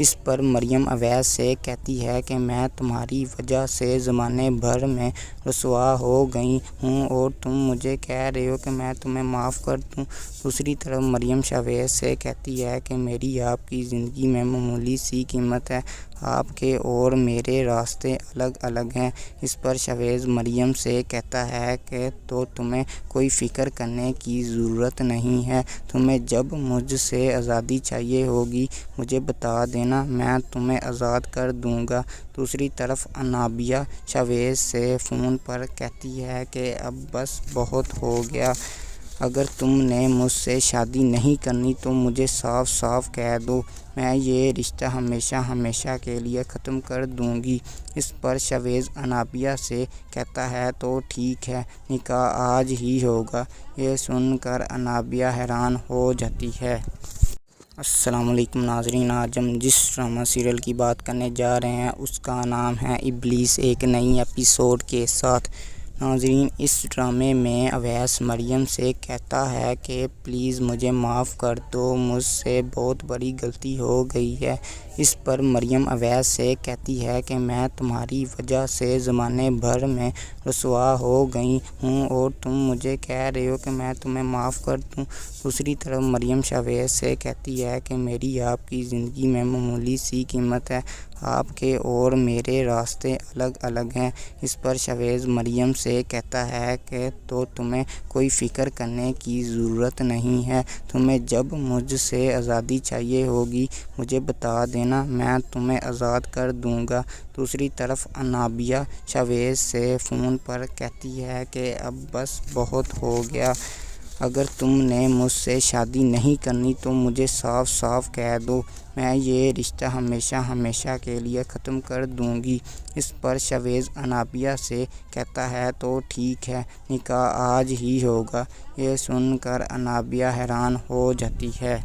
اس پر مریم اویس سے کہتی ہے کہ میں تمہاری وجہ سے زمانے بھر میں رسوا ہو گئی ہوں اور تم مجھے کہہ رہے ہو کہ میں تمہیں معاف کر دوں۔ دوسری طرف مریم شاویز سے کہتی ہے کہ میری آپ کی زندگی میں معمولی سی قیمت ہے، آپ کے اور میرے راستے الگ الگ ہیں۔ اس پر شاویز مریم سے کہتا ہے کہ تو تمہیں کوئی فکر کرنے کی ضرورت نہیں ہے، تمہیں جب مجھ سے آزادی چاہیے ہوگی مجھے بتا دینا، میں تمہیں آزاد کر دوں گا۔ دوسری طرف انابیہ شاویز سے فون پر کہتی ہے کہ اب بس بہت ہو گیا، اگر تم نے مجھ سے شادی نہیں کرنی تو مجھے صاف صاف کہہ دو، میں یہ رشتہ ہمیشہ ہمیشہ کے لیے ختم کر دوں گی۔ اس پر شاویز انابیہ سے کہتا ہے تو ٹھیک ہے، نکاح آج ہی ہوگا۔ یہ سن کر انابیہ حیران ہو جاتی ہے۔ السلام علیکم ناظرین، آج ہم جس ڈرامہ سیریل کی بات کرنے جا رہے ہیں اس کا نام ہے ابلیس، ایک نئی ایپیسوڈ کے ساتھ۔ ناظرین، اس ڈرامے میں اویس مریم سے کہتا ہے کہ پلیز مجھے معاف کر دو، مجھ سے بہت بڑی غلطی ہو گئی ہے۔ اس پر مریم اویس سے کہتی ہے کہ میں تمہاری وجہ سے زمانے بھر میں رسوا ہو گئی ہوں اور تم مجھے کہہ رہے ہو کہ میں تمہیں معاف کر دوں۔ دوسری طرف مریم شاویز سے کہتی ہے کہ میری آپ کی زندگی میں معمولی سی قیمت ہے، آپ کے اور میرے راستے الگ الگ ہیں۔ اس پر شاویز مریم سے کہتا ہے کہ تو تمہیں کوئی فکر کرنے کی ضرورت نہیں ہے، تمہیں جب مجھ سے آزادی چاہیے ہوگی مجھے بتا دینا، میں تمہیں آزاد کر دوں گا۔ دوسری طرف انابیہ شاویز سے فون پر کہتی ہے کہ اب بس بہت ہو گیا، اگر تم نے مجھ سے شادی نہیں کرنی تو مجھے صاف صاف کہہ دو، میں یہ رشتہ ہمیشہ ہمیشہ کے لیے ختم کر دوں گی۔ اس پر شاویز انابیہ سے کہتا ہے تو ٹھیک ہے، نکاح آج ہی ہوگا۔ یہ سن کر انابیہ حیران ہو جاتی ہے۔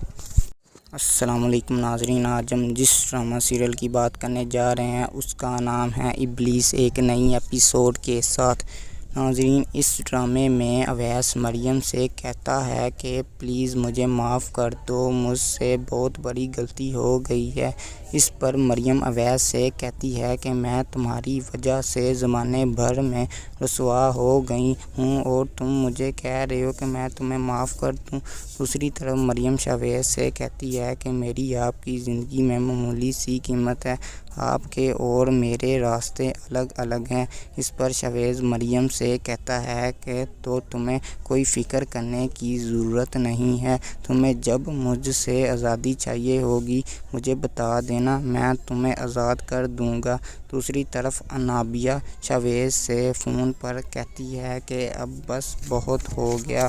السلام علیکم ناظرین، آج ہم جس ڈرامہ سیریل کی بات کرنے جا رہے ہیں اس کا نام ہے ابلیس، ایک نئی ایپیسوڈ کے ساتھ۔ ناظرین، اس ڈرامے میں اویس مریم سے کہتا ہے کہ پلیز مجھے معاف کر دو، مجھ سے بہت بڑی غلطی ہو گئی ہے۔ اس پر مریم اویس سے کہتی ہے کہ میں تمہاری وجہ سے زمانے بھر میں رسوا ہو گئی ہوں اور تم مجھے کہہ رہے ہو کہ میں تمہیں معاف کر دوں۔ دوسری طرف مریم شاویز سے کہتی ہے کہ میری آپ کی زندگی میں معمولی سی قیمت ہے، آپ کے اور میرے راستے الگ الگ ہیں۔ اس پر شاویز مریم سے کہتا ہے کہ تو تمہیں کوئی فکر کرنے کی ضرورت نہیں ہے، تمہیں جب مجھ سے آزادی چاہیے ہوگی مجھے بتا دینا، میں تمہیں آزاد کر دوں گا۔ دوسری طرف انابیہ شاویز سے فون پر کہتی ہے کہ اب بس بہت ہو گیا،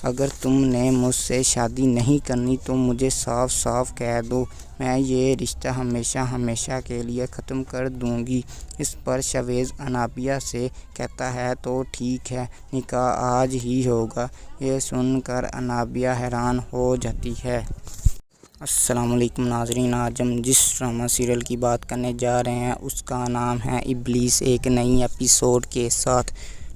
اگر تم نے مجھ سے شادی نہیں کرنی تو مجھے صاف صاف کہہ دو، میں یہ رشتہ ہمیشہ ہمیشہ کے لیے ختم کر دوں گی۔ اس پر شاویز انابیہ سے کہتا ہے تو ٹھیک ہے، نکاح آج ہی ہوگا۔ یہ سن کر انابیہ حیران ہو جاتی ہے۔ السلام علیکم ناظرین، آج ہم جس ڈرامہ سیریل کی بات کرنے جا رہے ہیں اس کا نام ہے ابلیس، ایک نئی ایپیسوڈ کے ساتھ۔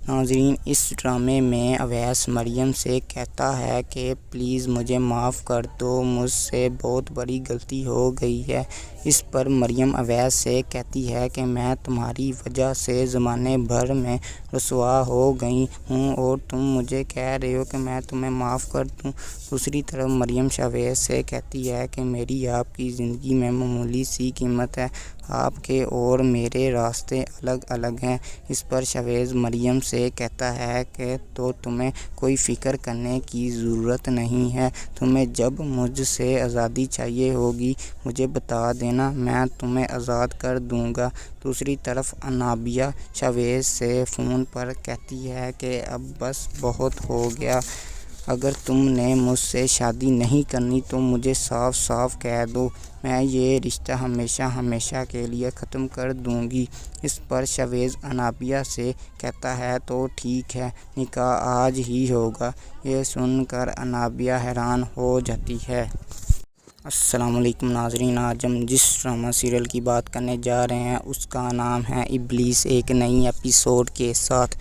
ناظرین، اس ڈرامے میں اویس مریم سے کہتا ہے کہ پلیز مجھے معاف کر دو، مجھ سے بہت بڑی غلطی ہو گئی ہے۔ اس پر مریم اویس سے کہتی ہے کہ میں تمہاری وجہ سے زمانے بھر میں رسوا ہو گئی ہوں اور تم مجھے کہہ رہے ہو کہ میں تمہیں معاف کر دوں۔ دوسری طرف مریم شاویز سے کہتی ہے کہ میری آپ کی زندگی میں معمولی سی قیمت ہے، آپ کے اور میرے راستے الگ الگ ہیں۔ اس پر شاویز مریم سے کہتا ہے کہ تو تمہیں کوئی فکر کرنے کی ضرورت نہیں ہے، تمہیں جب مجھ سے آزادی چاہیے ہوگی مجھے بتا دینا، میں تمہیں آزاد کر دوں گا۔ دوسری طرف انابیہ شاویز سے فون پر کہتی ہے کہ اب بس بہت ہو گیا، اگر تم نے مجھ سے شادی نہیں کرنی تو مجھے صاف صاف کہہ دو، میں یہ رشتہ ہمیشہ ہمیشہ کے لیے ختم کر دوں گی۔ اس پر شاویز انابیہ سے کہتا ہے تو ٹھیک ہے، نکاح آج ہی ہوگا۔ یہ سن کر انابیہ حیران ہو جاتی ہے۔ السلام علیکم ناظرین، آج ہم جس ڈرامہ سیریل کی بات کرنے جا رہے ہیں اس کا نام ہے ابلیس، ایک نئی ایپیسوڈ کے ساتھ۔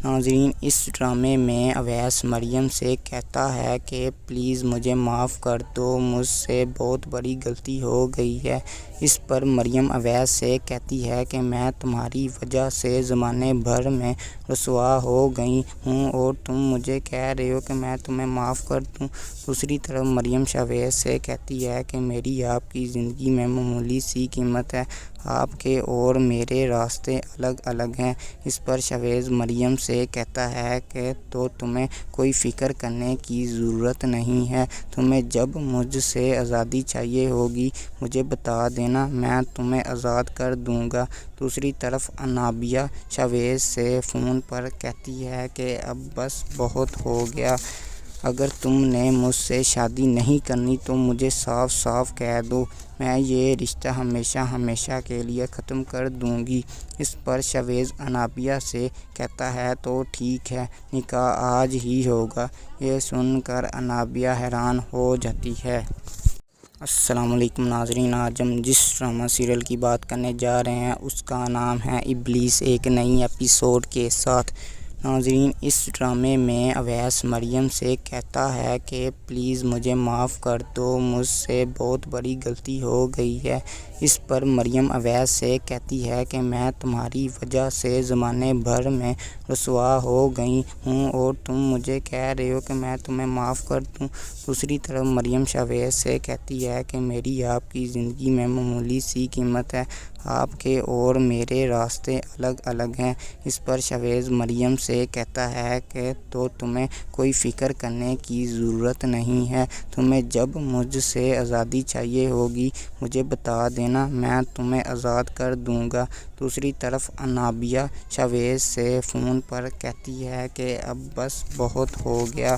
ناظرین، اس ڈرامے میں اویس مریم سے کہتا ہے کہ پلیز مجھے معاف کر دو، مجھ سے بہت بڑی غلطی ہو گئی ہے۔ اس پر مریم اویس سے کہتی ہے کہ میں تمہاری وجہ سے زمانے بھر میں رسوا ہو گئی ہوں اور تم مجھے کہہ رہے ہو کہ میں تمہیں معاف کر دوں۔ دوسری طرف مریم شاویز سے کہتی ہے کہ میری آپ کی زندگی میں معمولی سی قیمت ہے، آپ کے اور میرے راستے الگ الگ ہیں۔ اس پر شاویز مریم سے کہتا ہے کہ تو تمہیں کوئی فکر کرنے کی ضرورت نہیں ہے، تمہیں جب مجھ سے آزادی چاہیے ہوگی مجھے بتا دینا، میں تمہیں آزاد کر دوں گا۔ دوسری طرف انابیہ شاویز سے فون پر کہتی ہے کہ اب بس بہت ہو گیا، اگر تم نے مجھ سے شادی نہیں کرنی تو مجھے صاف صاف کہہ دو، میں یہ رشتہ ہمیشہ ہمیشہ کے لیے ختم کر دوں گی۔ اس پر شاویز انابیہ سے کہتا ہے تو ٹھیک ہے، نکاح آج ہی ہوگا۔ یہ سن کر انابیہ حیران ہو جاتی ہے۔ السلام علیکم ناظرین، آج ہم جس ڈرامہ سیریل کی بات کرنے جا رہے ہیں اس کا نام ہے ابلیس، ایک نئی ایپیسوڈ کے ساتھ۔ ناظرین، اس ڈرامے میں اویس مریم سے کہتا ہے کہ پلیز مجھے معاف کر دو، مجھ سے بہت بڑی غلطی ہو گئی ہے۔ اس پر مریم اویس سے کہتی ہے کہ میں تمہاری وجہ سے زمانے بھر میں رسوا ہو گئی ہوں اور تم مجھے کہہ رہے ہو کہ میں تمہیں معاف کر دوں۔ دوسری طرف مریم شاویز سے کہتی ہے کہ میری آپ کی زندگی میں معمولی سی قیمت ہے، آپ کے اور میرے راستے الگ الگ ہیں۔ اس پر شاویز مریم سے کہتا ہے کہ تو تمہیں کوئی فکر کرنے کی ضرورت نہیں ہے، تمہیں جب مجھ سے آزادی چاہیے ہوگی مجھے بتا دینا، میں تمہیں آزاد کر دوں گا۔ دوسری طرف انابیہ شاویز سے فون پر کہتی ہے کہ اب بس بہت ہو گیا،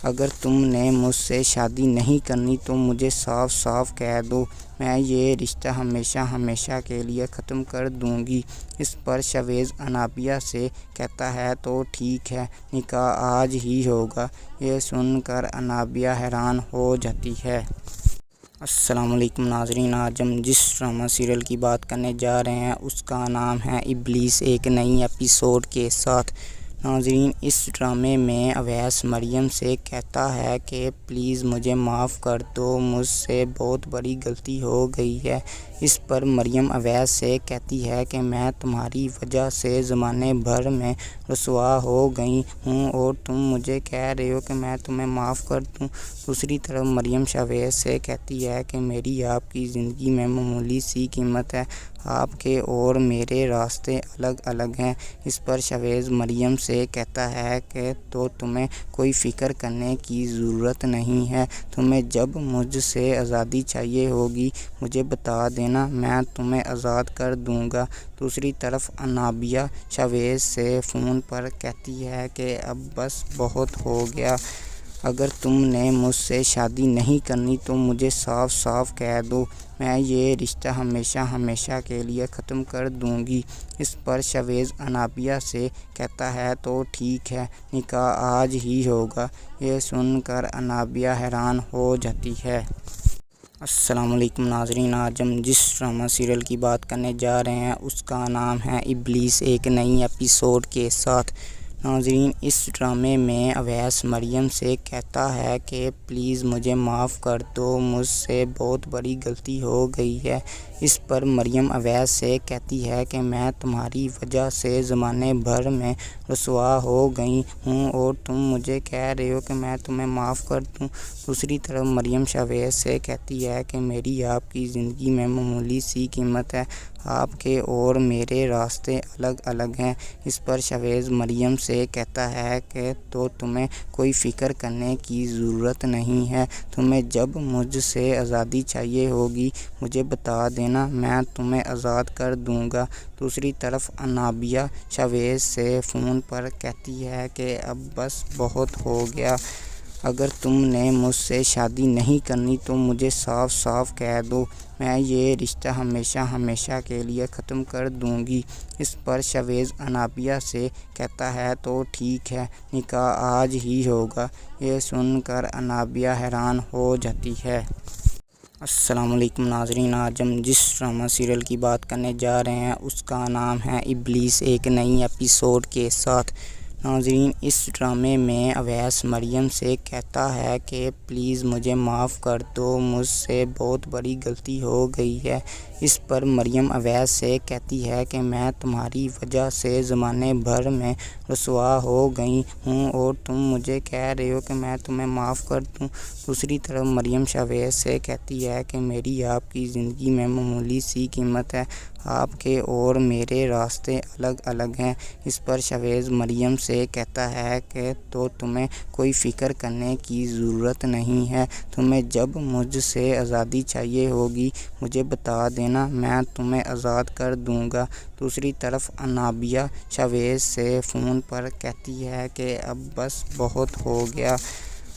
اگر تم نے مجھ سے شادی نہیں کرنی تو مجھے صاف صاف کہہ دو، میں یہ رشتہ ہمیشہ ہمیشہ کے لیے ختم کر دوں گی۔ اس پر شاویز انابیہ سے کہتا ہے تو ٹھیک ہے، نکاح آج ہی ہوگا۔ یہ سن کر انابیہ حیران ہو جاتی ہے۔ السلام علیکم ناظرین، آج ہم جس ڈرامہ سیریل کی بات کرنے جا رہے ہیں اس کا نام ہے ابلیس، ایک نئی ایپیسوڈ کے ساتھ۔ ناظرین، اس ڈرامے میں اویس مریم سے کہتا ہے کہ پلیز مجھے معاف کر دو، مجھ سے بہت بڑی غلطی ہو گئی ہے۔ اس پر مریم اویس سے کہتی ہے کہ میں تمہاری وجہ سے زمانے بھر میں رسوا ہو گئی ہوں اور تم مجھے کہہ رہے ہو کہ میں تمہیں معاف کر دوں۔ دوسری طرف مریم شاویز سے کہتی ہے کہ میری آپ کی زندگی میں معمولی سی قیمت ہے، آپ کے اور میرے راستے الگ الگ ہیں۔ اس پر شاویز مریم سے کہتا ہے کہ تو تمہیں کوئی فکر کرنے کی ضرورت نہیں ہے، تمہیں جب مجھ سے آزادی چاہیے ہوگی مجھے بتا دینا، میں تمہیں آزاد کر دوں گا۔ دوسری طرف انابیہ شاویز سے فون پر کہتی ہے کہ اب بس بہت ہو گیا، اگر تم نے مجھ سے شادی نہیں کرنی تو مجھے صاف صاف کہہ دو، میں یہ رشتہ ہمیشہ ہمیشہ کے لیے ختم کر دوں گی۔ اس پر شاویز انابیہ سے کہتا ہے تو ٹھیک ہے، نکاح آج ہی ہوگا۔ یہ سن کر انابیہ حیران ہو جاتی ہے۔ السلام علیکم ناظرین، آج ہم جس ڈرامہ سیریل کی بات کرنے جا رہے ہیں اس کا نام ہے ابلیس، ایک نئی ایپیسوڈ کے ساتھ۔ ناظرین، اس ڈرامے میں اویس مریم سے کہتا ہے کہ پلیز مجھے معاف کر دو، مجھ سے بہت بڑی غلطی ہو گئی ہے۔ اس پر مریم اویس سے کہتی ہے کہ میں تمہاری وجہ سے زمانے بھر میں رسوا ہو گئی ہوں اور تم مجھے کہہ رہے ہو کہ میں تمہیں معاف کر دوں۔ دوسری طرف مریم شاویز سے کہتی ہے کہ میری آپ کی زندگی میں معمولی سی قیمت ہے، آپ کے اور میرے راستے الگ الگ ہیں۔ اس پر شاویز مریم سے کہتا ہے کہ تو تمہیں کوئی فکر کرنے کی ضرورت نہیں ہے، تمہیں جب مجھ سے آزادی چاہیے ہوگی مجھے بتا دینا، میں تمہیں آزاد کر دوں گا۔ دوسری طرف انابیہ شاویز سے فون پر کہتی ہے کہ اب بس بہت ہو گیا، اگر تم نے مجھ سے شادی نہیں کرنی تو مجھے صاف صاف کہہ دو، میں یہ رشتہ ہمیشہ ہمیشہ کے لیے ختم کر دوں گی۔ اس پر شاویز انابیہ سے کہتا ہے تو ٹھیک ہے، نکاح آج ہی ہوگا۔ یہ سن کر انابیہ حیران ہو جاتی ہے۔ السلام علیکم ناظرین، آج ہم جس ڈرامہ سیریل کی بات کرنے جا رہے ہیں اس کا نام ہے ابلیس، ایک نئی ایپیسوڈ کے ساتھ۔ ناظرین، اس ڈرامے میں اویس مریم سے کہتا ہے کہ پلیز مجھے معاف کر دو، مجھ سے بہت بڑی غلطی ہو گئی ہے۔ اس پر مریم اویس سے کہتی ہے کہ میں تمہاری وجہ سے زمانے بھر میں رسوا ہو گئی ہوں اور تم مجھے کہہ رہے ہو کہ میں تمہیں معاف کر دوں۔ دوسری طرف مریم شاویز سے کہتی ہے کہ میری آپ کی زندگی میں معمولی سی قیمت ہے، آپ کے اور میرے راستے الگ الگ ہیں۔ اس پر شاویز مریم سے کہتا ہے کہ تو تمہیں کوئی فکر کرنے کی ضرورت نہیں ہے، تمہیں جب مجھ سے آزادی چاہیے ہوگی مجھے بتا دینا، میں تمہیں آزاد کر دوں گا۔ دوسری طرف انابیہ شاویز سے فون پر کہتی ہے کہ اب بس بہت ہو گیا،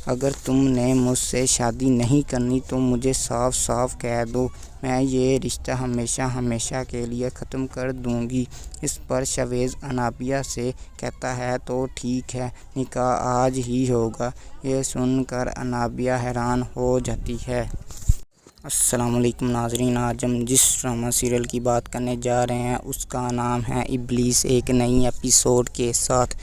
اگر تم نے مجھ سے شادی نہیں کرنی تو مجھے صاف صاف کہہ دو، میں یہ رشتہ ہمیشہ ہمیشہ کے لیے ختم کر دوں گی۔ اس پر شاویز انابیہ سے کہتا ہے تو ٹھیک ہے، نکاح آج ہی ہوگا۔ یہ سن کر انابیہ حیران ہو جاتی ہے۔ السلام علیکم ناظرین، آج ہم جس ڈرامہ سیریل کی بات کرنے جا رہے ہیں اس کا نام ہے ابلیس، ایک نئی ایپیسوڈ کے ساتھ۔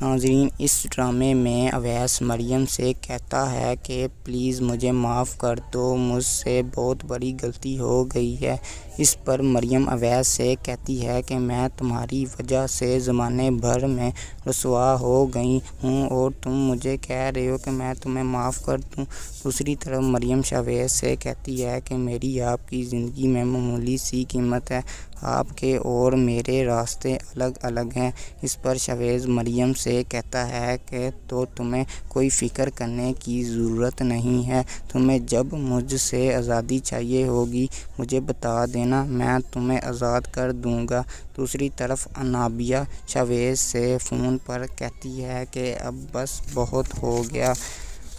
ناظرین، اس ڈرامے میں اویس مریم سے کہتا ہے کہ پلیز مجھے معاف کر دو، مجھ سے بہت بڑی غلطی ہو گئی ہے۔ اس پر مریم اویس سے کہتی ہے کہ میں تمہاری وجہ سے زمانے بھر میں رسوا ہو گئی ہوں اور تم مجھے کہہ رہے ہو کہ میں تمہیں معاف کر دوں۔ دوسری طرف مریم شاویز سے کہتی ہے کہ میری آپ کی زندگی میں معمولی سی قیمت ہے، آپ کے اور میرے راستے الگ الگ ہیں۔ اس پر شاویز مریم سے کہتا ہے کہ تو تمہیں کوئی فکر کرنے کی ضرورت نہیں ہے، تمہیں جب مجھ سے آزادی چاہیے ہوگی مجھے بتا دینا، میں تمہیں آزاد کر دوں گا۔ دوسری طرف انابیہ شاویز سے فون پر کہتی ہے کہ اب بس بہت ہو گیا،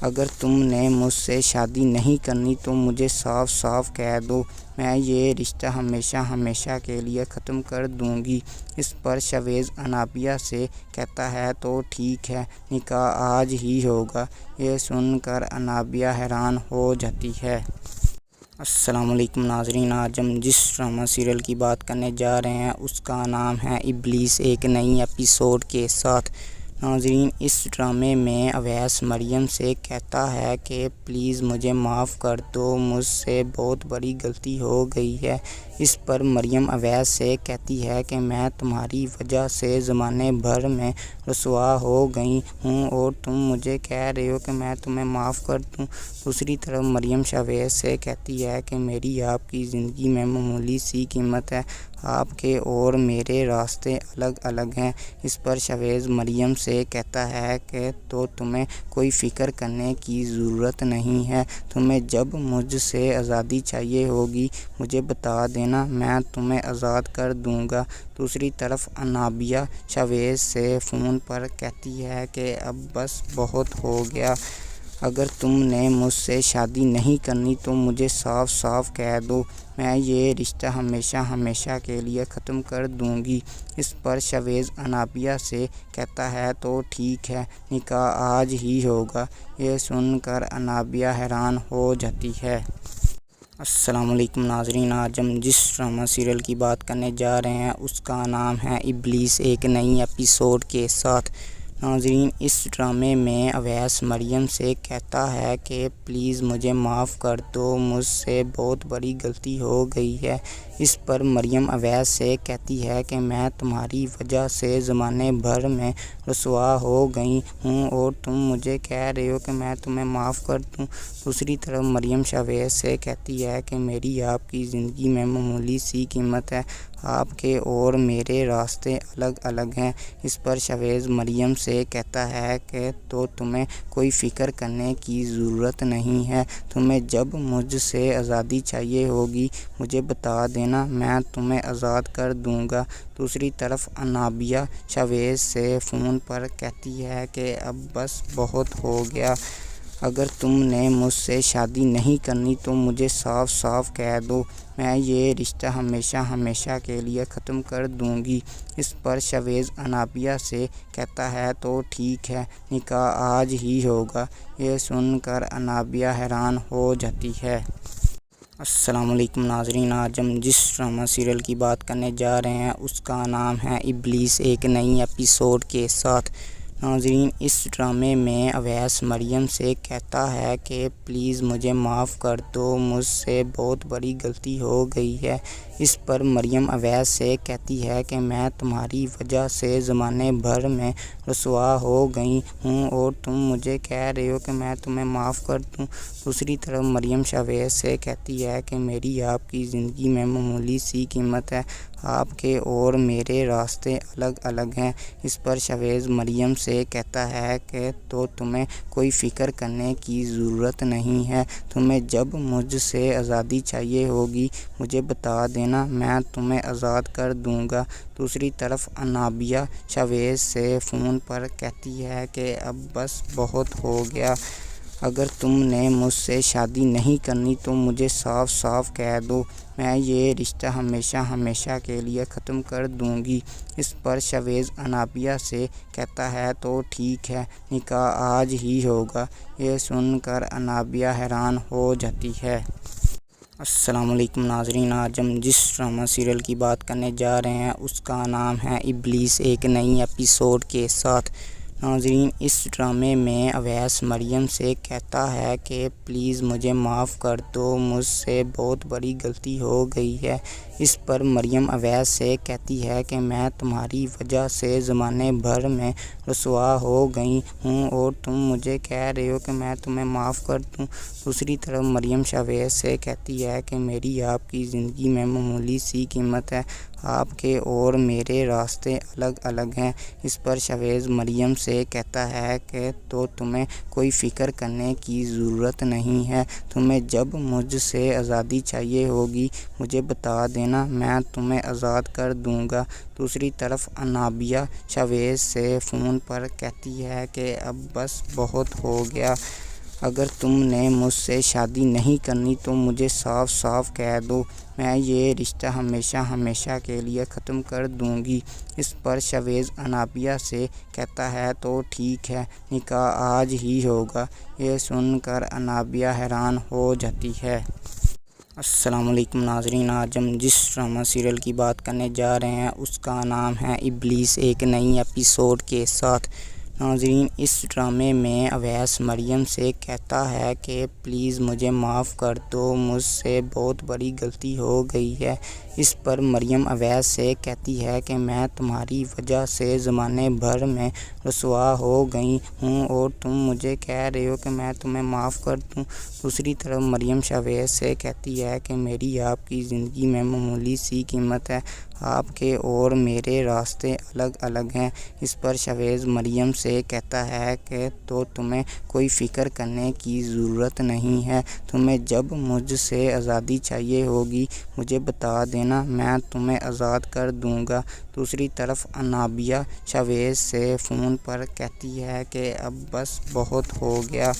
اگر تم نے مجھ سے شادی نہیں کرنی تو مجھے صاف صاف کہہ دو، میں یہ رشتہ ہمیشہ ہمیشہ کے لیے ختم کر دوں گی۔ اس پر شاویز انابیہ سے کہتا ہے تو ٹھیک ہے، نکاح آج ہی ہوگا۔ یہ سن کر انابیہ حیران ہو جاتی ہے۔ السلام علیکم ناظرین، آج ہم جس ڈرامہ سیریل کی بات کرنے جا رہے ہیں اس کا نام ہے ابلیس، ایک نئی ایپیسوڈ کے ساتھ۔ ناظرین، اس ڈرامے میں اویس مریم سے کہتا ہے کہ پلیز مجھے معاف کر دو، مجھ سے بہت بڑی غلطی ہو گئی ہے۔ اس پر مریم اویس سے کہتی ہے کہ میں تمہاری وجہ سے زمانے بھر میں رسوا ہو گئی ہوں اور تم مجھے کہہ رہے ہو کہ میں تمہیں معاف کر دوں۔ دوسری طرف مریم شاویز سے کہتی ہے کہ میری آپ کی زندگی میں معمولی سی قیمت ہے، آپ کے اور میرے راستے الگ الگ ہیں۔ اس پر شاویز مریم سے کہتا ہے کہ تو تمہیں کوئی فکر کرنے کی ضرورت نہیں ہے، تمہیں جب مجھ سے آزادی چاہیے ہوگی مجھے بتا دینا، میں تمہیں آزاد کر دوں گا۔ دوسری طرف انابیہ شاویز سے فون پر کہتی ہے کہ اب بس بہت ہو گیا، اگر تم نے مجھ سے شادی نہیں کرنی تو مجھے صاف صاف کہہ دو، میں یہ رشتہ ہمیشہ ہمیشہ کے لیے ختم کر دوں گی۔ اس پر شاویز انابیہ سے کہتا ہے تو ٹھیک ہے، نکاح آج ہی ہوگا۔ یہ سن کر انابیہ حیران ہو جاتی ہے۔ السلام علیکم ناظرین، آج ہم جس ڈرامہ سیریل کی بات کرنے جا رہے ہیں اس کا نام ہے ابلیس، ایک نئی ایپیسوڈ کے ساتھ۔ ناظرین، اس ڈرامے میں اویس مریم سے کہتا ہے کہ پلیز مجھے معاف کر دو، مجھ سے بہت بڑی غلطی ہو گئی ہے۔ اس پر مریم اویس سے کہتی ہے کہ میں تمہاری وجہ سے زمانے بھر میں رسوا ہو گئی ہوں اور تم مجھے کہہ رہے ہو کہ میں تمہیں معاف کر دوں۔ دوسری طرف مریم شاویز سے کہتی ہے کہ میری آپ کی زندگی میں معمولی سی قیمت ہے، آپ کے اور میرے راستے الگ الگ ہیں۔ اس پر شاویز مریم سے کہتا ہے کہ تو تمہیں کوئی فکر کرنے کی ضرورت نہیں ہے، تمہیں جب مجھ سے آزادی چاہیے ہوگی مجھے بتا دینا، میں تمہیں آزاد کر دوں گا۔ دوسری طرف انابیہ شاویز سے فون پر کہتی ہے کہ اب بس بہت ہو گیا، اگر تم نے مجھ سے شادی نہیں کرنی تو مجھے صاف صاف کہہ دو، میں یہ رشتہ ہمیشہ ہمیشہ کے لیے ختم کر دوں گی۔ اس پر شاویز انابیہ سے کہتا ہے تو ٹھیک ہے، نکاح آج ہی ہوگا۔ یہ سن کر انابیہ حیران ہو جاتی ہے۔ السلام علیکم ناظرین، آج ہم جس ڈرامہ سیریل کی بات کرنے جا رہے ہیں اس کا نام ہے ابلیس، ایک نئی ایپیسوڈ کے ساتھ۔ ناظرین، اس ڈرامے میں اویس مریم سے کہتا ہے کہ پلیز مجھے معاف کر دو، مجھ سے بہت بڑی غلطی ہو گئی ہے۔ اس پر مریم اویس سے کہتی ہے کہ میں تمہاری وجہ سے زمانے بھر میں رسوا ہو گئی ہوں اور تم مجھے کہہ رہے ہو کہ میں تمہیں معاف کر دوں۔ دوسری طرف مریم شاویز سے کہتی ہے کہ میری آپ کی زندگی میں معمولی سی قیمت ہے، آپ کے اور میرے راستے الگ الگ ہیں۔ اس پر شاویز مریم سے کہتا ہے کہ تو تمہیں کوئی فکر کرنے کی ضرورت نہیں ہے، تمہیں جب مجھ سے آزادی چاہیے ہوگی مجھے بتا دینا، میں تمہیں آزاد کر دوں گا۔ دوسری طرف انابیہ شاویز سے فون پر کہتی ہے کہ اب بس بہت ہو گیا، اگر تم نے مجھ سے شادی نہیں کرنی تو مجھے صاف صاف کہہ دو، میں یہ رشتہ ہمیشہ ہمیشہ کے لیے ختم کر دوں گی۔ اس پر شاویز انابیہ سے کہتا ہے تو ٹھیک ہے، نکاح آج ہی ہوگا۔ یہ سن کر انابیہ حیران ہو جاتی ہے۔ السلام علیکم ناظرین، آج ہم جس ڈرامہ سیریل کی بات کرنے جا رہے ہیں اس کا نام ہے ابلیس، ایک نئی ایپیسوڈ کے ساتھ۔ ناظرین، اس ڈرامے میں اویس مریم سے کہتا ہے کہ پلیز مجھے معاف کر دو، مجھ سے بہت بڑی غلطی ہو گئی ہے۔ اس پر مریم اویس سے کہتی ہے کہ میں تمہاری وجہ سے زمانے بھر میں رسوا ہو گئی ہوں اور تم مجھے کہہ رہے ہو کہ میں تمہیں معاف کر دوں۔ دوسری طرف مریم شاویز سے کہتی ہے کہ میری آپ کی زندگی میں معمولی سی قیمت ہے، آپ کے اور میرے راستے الگ الگ ہیں۔ اس پر شاویز مریم سے کہتا ہے کہ تو تمہیں کوئی فکر کرنے کی ضرورت نہیں ہے، تمہیں جب مجھ سے آزادی چاہیے ہوگی مجھے بتا دینا، میں تمہیں آزاد کر دوں گا۔ دوسری طرف انابیہ شاویز سے فون پر کہتی ہے کہ اب بس بہت ہو گیا، اگر تم نے مجھ سے شادی نہیں کرنی تو مجھے صاف صاف کہہ دو، میں یہ رشتہ ہمیشہ ہمیشہ کے لیے ختم کر دوں گی۔ اس پر شاویز انابیہ سے کہتا ہے تو ٹھیک ہے، نکاح آج ہی ہوگا۔ یہ سن کر انابیہ حیران ہو جاتی ہے۔ السلام علیکم ناظرین، آج ہم جس ڈرامہ سیریل کی بات کرنے جا رہے ہیں اس کا نام ہے ابلیس، ایک نئی ایپیسوڈ کے ساتھ۔ ناظرین، اس ڈرامے میں اویس مریم سے کہتا ہے کہ پلیز مجھے معاف کر دو، مجھ سے بہت بڑی غلطی ہو گئی ہے۔ اس پر مریم اویس سے کہتی ہے کہ میں تمہاری وجہ سے زمانے بھر میں رسوا ہو گئی ہوں اور تم مجھے کہہ رہے ہو کہ میں تمہیں معاف کر دوں۔ دوسری طرف مریم شاویز سے کہتی ہے کہ میری آپ کی زندگی میں معمولی سی قیمت ہے، آپ کے اور میرے راستے الگ الگ ہیں۔ اس پر شاویز مریم سے کہتا ہے کہ تو تمہیں کوئی فکر کرنے کی ضرورت نہیں ہے، تمہیں جب مجھ سے آزادی چاہیے ہوگی مجھے بتا دینا، میں تمہیں آزاد کر دوں گا۔ دوسری طرف انابیہ شاویز سے فون پر کہتی ہے کہ اب بس بہت ہو گیا،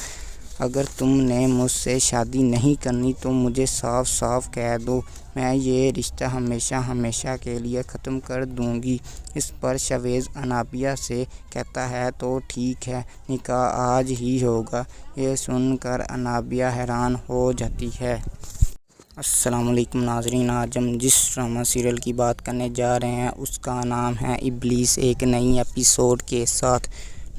اگر تم نے مجھ سے شادی نہیں کرنی تو مجھے صاف صاف کہہ دو، میں یہ رشتہ ہمیشہ ہمیشہ کے لیے ختم کر دوں گی۔ اس پر شاویز انابیہ سے کہتا ہے تو ٹھیک ہے، نکاح آج ہی ہوگا۔ یہ سن کر انابیہ حیران ہو جاتی ہے۔ السلام علیکم ناظرین، آج ہم جس ڈرامہ سیریل کی بات کرنے جا رہے ہیں اس کا نام ہے ابلیس، ایک نئی ایپیسوڈ کے ساتھ۔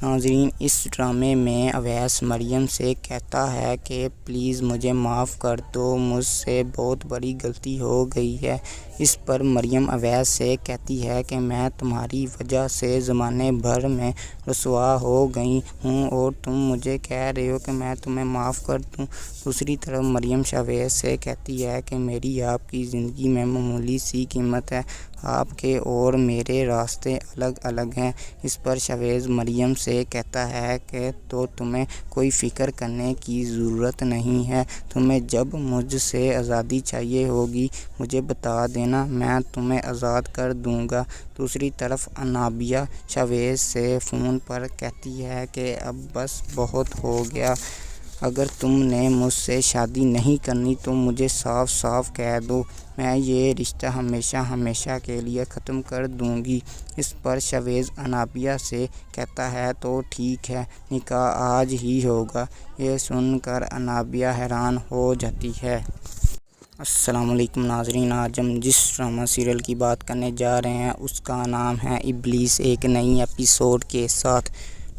ناظرین، اس ڈرامے میں اویس مریم سے کہتا ہے کہ پلیز مجھے معاف کر دو، مجھ سے بہت بڑی غلطی ہو گئی ہے۔ اس پر مریم اویس سے کہتی ہے کہ میں تمہاری وجہ سے زمانے بھر میں رسوا ہو گئی ہوں اور تم مجھے کہہ رہے ہو کہ میں تمہیں معاف کر دوں۔ دوسری طرف مریم شاویز سے کہتی ہے کہ میری آپ کی زندگی میں معمولی سی قیمت ہے، آپ کے اور میرے راستے الگ الگ ہیں۔ اس پر شاویز مریم سے کہتا ہے کہ تو تمہیں کوئی فکر کرنے کی ضرورت نہیں ہے، تمہیں جب مجھ سے آزادی چاہیے ہوگی مجھے بتا دینا، میں تمہیں آزاد کر دوں گا۔ دوسری طرف انابیہ شاویز سے فون پر کہتی ہے کہ اب بس بہت ہو گیا، اگر تم نے مجھ سے شادی نہیں کرنی تو مجھے صاف صاف کہہ دو، میں یہ رشتہ ہمیشہ ہمیشہ کے لیے ختم کر دوں گی۔ اس پر شاویز انابیہ سے کہتا ہے تو ٹھیک ہے، نکاح آج ہی ہوگا۔ یہ سن کر انابیہ حیران ہو جاتی ہے۔ السلام علیکم ناظرین، آج ہم جس ڈرامہ سیریل کی بات کرنے جا رہے ہیں اس کا نام ہے ابلیس، ایک نئی ایپیسوڈ کے ساتھ۔